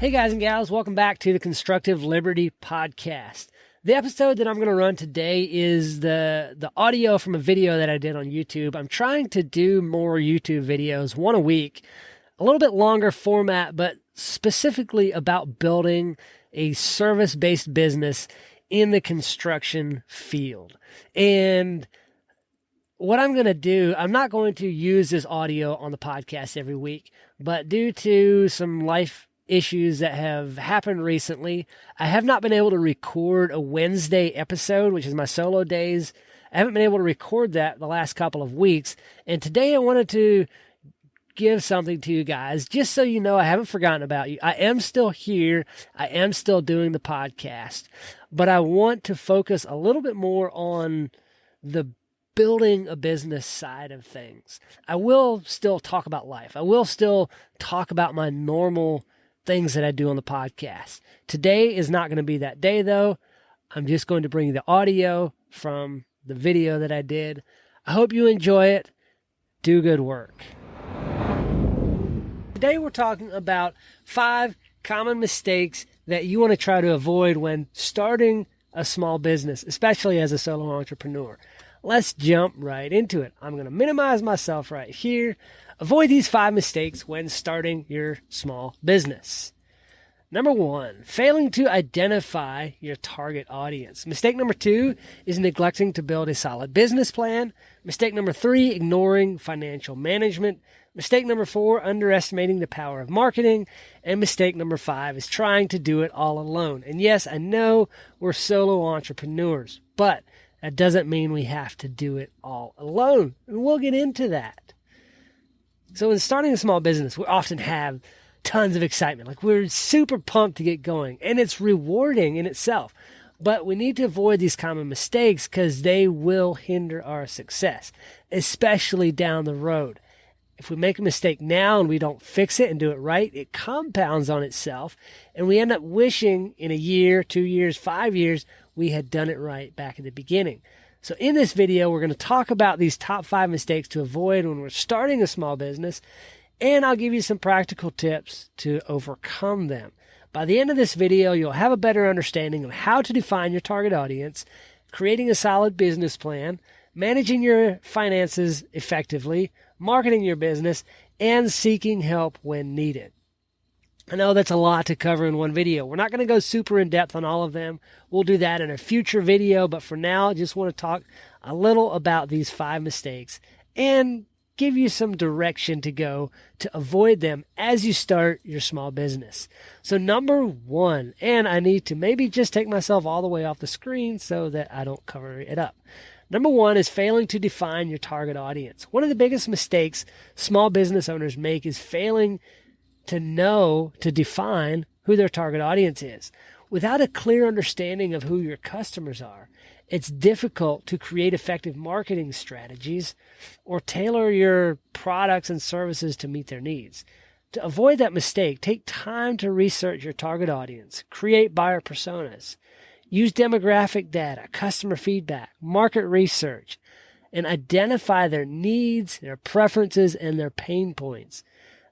Hey guys and gals, welcome back to the Constructive Liberty Podcast. The episode that I'm going to run today is the audio from a video that I did on YouTube. I'm trying to do more YouTube videos, one a week, a little bit longer format, but specifically about building a service-based business in the construction field. And what I'm going to do, I'm not going to use this audio on the podcast every week, but due to some life issues that have happened recently, I have not been able to record a Wednesday episode, which is my solo days. I haven't been able to record that the last couple of weeks. And today I wanted to give something to you guys, just so you know I haven't forgotten about you. I am still here. I am still doing the podcast, but I want to focus a little bit more on the building a business side of things. I will still talk about life. I will still talk about my normal things that I do on the podcast. Today is not going to be that day, though. I'm just going to bring you the audio from the video that I did. I hope you enjoy it. Do good work. Today we're talking about 5 common mistakes that you want to try to avoid when starting a small business, especially as a solo entrepreneur. Let's jump right into it. I'm going to minimize myself right here. Avoid these 5 mistakes when starting your small business. Number 1, failing to identify your target audience. Mistake number 2 is neglecting to build a solid business plan. Mistake number 3, ignoring financial management. Mistake number 4, underestimating the power of marketing. And mistake number 5 is trying to do it all alone. And yes, I know we're solo entrepreneurs, but that doesn't mean we have to do it all alone. And we'll get into that. So in starting a small business, we often have tons of excitement. Like, we're super pumped to get going, and it's rewarding in itself. But we need to avoid these common mistakes because they will hinder our success, especially down the road. If we make a mistake now and we don't fix it and do it right, it compounds on itself, and we end up wishing in a year, 2 years, 5 years, we had done it right back at the beginning. So in this video, we're going to talk about these top 5 mistakes to avoid when we're starting a small business, and I'll give you some practical tips to overcome them. By the end of this video, you'll have a better understanding of how to define your target audience, creating a solid business plan, managing your finances effectively, marketing your business, and seeking help when needed. I know that's a lot to cover in one video. We're not going to go super in depth on all of them. We'll do that in a future video, but for now, I just want to talk a little about these 5 mistakes and give you some direction to go to avoid them as you start your small business. So number 1, and I need to maybe just take myself all the way off the screen so that I don't cover it up. Number 1 is failing to define your target audience. One of the biggest mistakes small business owners make is failing to define who their target audience is. Without a clear understanding of who your customers are, it's difficult to create effective marketing strategies or tailor your products and services to meet their needs. To avoid that mistake, take time to research your target audience, create buyer personas, use demographic data, customer feedback, market research, and identify their needs, their preferences, and their pain points.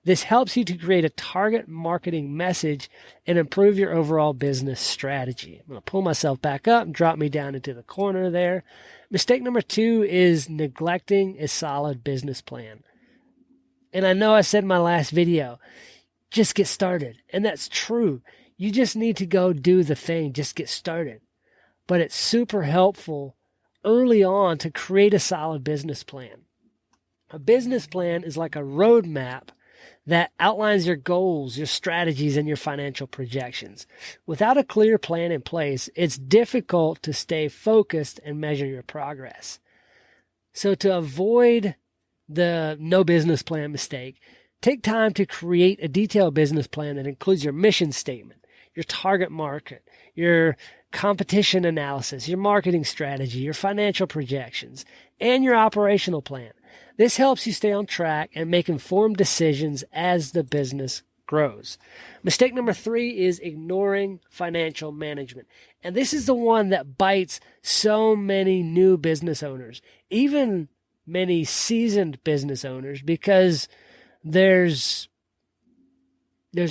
This helps you to create a target marketing message and improve your overall business strategy. I'm going to pull myself back up and drop me down into the corner there. Mistake number 2 is neglecting a solid business plan. And I know I said in my last video, just get started. And that's true. You just need to go do the thing. Just get started. But it's super helpful early on to create a solid business plan. A business plan is like a roadmap that outlines your goals, your strategies, and your financial projections. Without a clear plan in place, it's difficult to stay focused and measure your progress. So to avoid the no business plan mistake, take time to create a detailed business plan that includes your mission statement, your target market, your competition analysis, your marketing strategy, your financial projections, and your operational plan. This helps you stay on track and make informed decisions as the business grows. Mistake number 3 is ignoring financial management. And this is the one that bites so many new business owners, even many seasoned business owners, because there's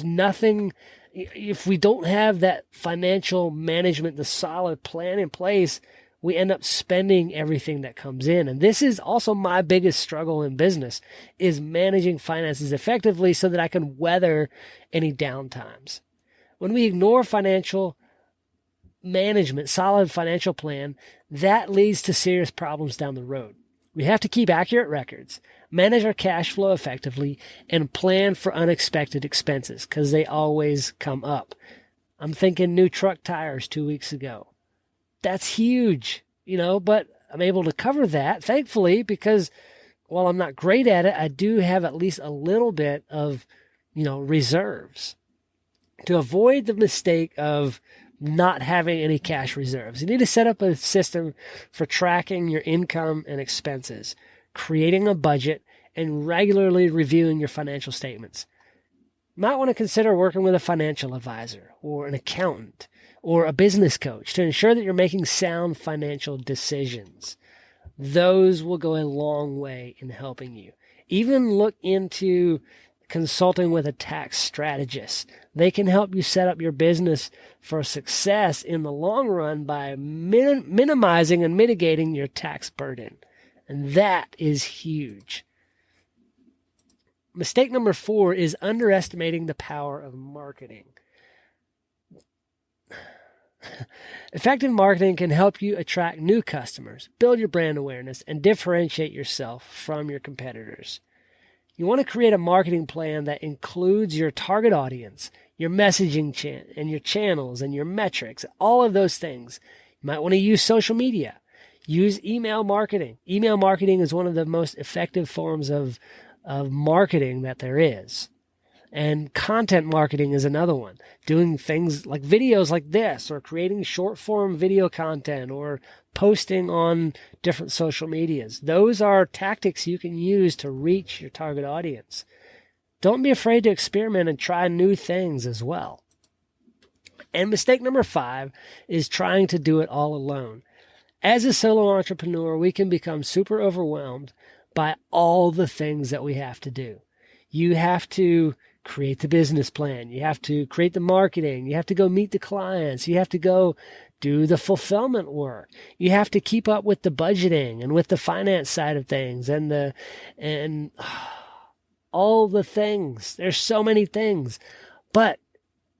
nothing If we don't have that financial management, the solid plan in place, we end up spending everything that comes in. And this is also my biggest struggle in business, is managing finances effectively so that I can weather any downtimes. When we ignore financial management, solid financial plan, that leads to serious problems down the road. We have to keep accurate records, manage our cash flow effectively, and plan for unexpected expenses because they always come up. I'm thinking new truck tires 2 weeks ago. That's huge, but I'm able to cover that, thankfully, because while I'm not great at it, I do have at least a little bit of, reserves to avoid the mistake of not having any cash reserves. You need to set up a system for tracking your income and expenses, creating a budget, and regularly reviewing your financial statements. You might want to consider working with a financial advisor or an accountant or a business coach to ensure that you're making sound financial decisions. Those will go a long way in helping you. Even look into consulting with a tax strategist. They can help you set up your business for success in the long run by minimizing and mitigating your tax burden. And that is huge. Mistake number 4 is underestimating the power of marketing. Effective marketing can help you attract new customers, build your brand awareness, and differentiate yourself from your competitors. You want to create a marketing plan that includes your target audience, your messaging and your channels and your metrics, all of those things. You might want to use social media. Use email marketing. Email marketing is one of the most effective forms of marketing that there is. And content marketing is another one. Doing things like videos like this, or creating short form video content, or posting on different social medias. Those are tactics you can use to reach your target audience. Don't be afraid to experiment and try new things as well. And mistake number 5 is trying to do it all alone. As a solo entrepreneur, we can become super overwhelmed by all the things that we have to do. You have to create the business plan. You have to create the marketing. You have to go meet the clients. You have to go do the fulfillment work. You have to keep up with the budgeting and with the finance side of things and all the things. There's so many things, but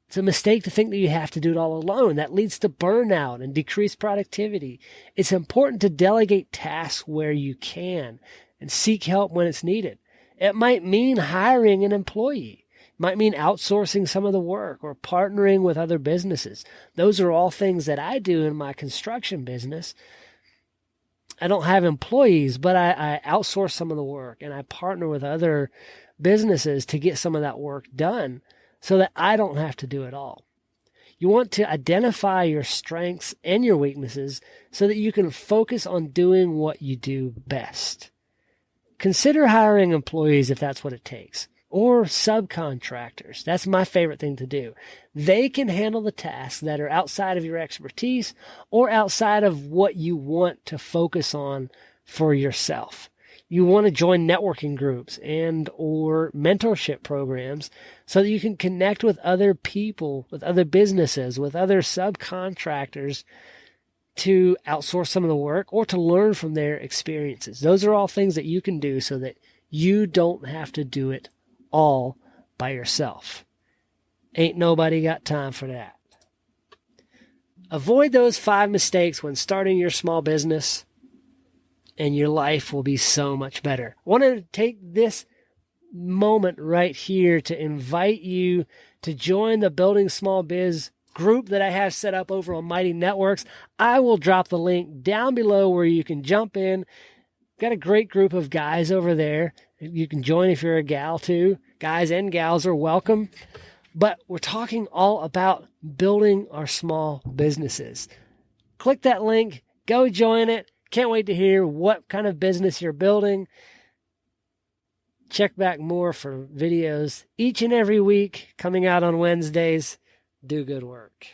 it's a mistake to think that you have to do it all alone. That leads to burnout and decreased productivity. It's important to delegate tasks where you can and seek help when it's needed. It might mean hiring an employee. It might mean outsourcing some of the work or partnering with other businesses. Those are all things that I do in my construction business. I don't have employees, but I outsource some of the work and I partner with other businesses to get some of that work done so that I don't have to do it all. You want to identify your strengths and your weaknesses so that you can focus on doing what you do best. Consider hiring employees if that's what it takes, or subcontractors. That's my favorite thing to do. They can handle the tasks that are outside of your expertise or outside of what you want to focus on for yourself. You want to join networking groups and or mentorship programs so that you can connect with other people, with other businesses, with other subcontractors to outsource some of the work or to learn from their experiences. Those are all things that you can do so that you don't have to do it all by yourself. Ain't nobody got time for that. Avoid those 5 mistakes when starting your small business, and your life will be so much better. I want to take this moment right here to invite you to join the Building Small Biz group that I have set up over on Mighty Networks. I will drop the link down below where you can jump in. Got a great group of guys over there. You can join if you're a gal too. Guys and gals are welcome. But we're talking all about building our small businesses. Click that link. Go join it. Can't wait to hear what kind of business you're building. Check back more for videos each and every week coming out on Wednesdays. Do good work.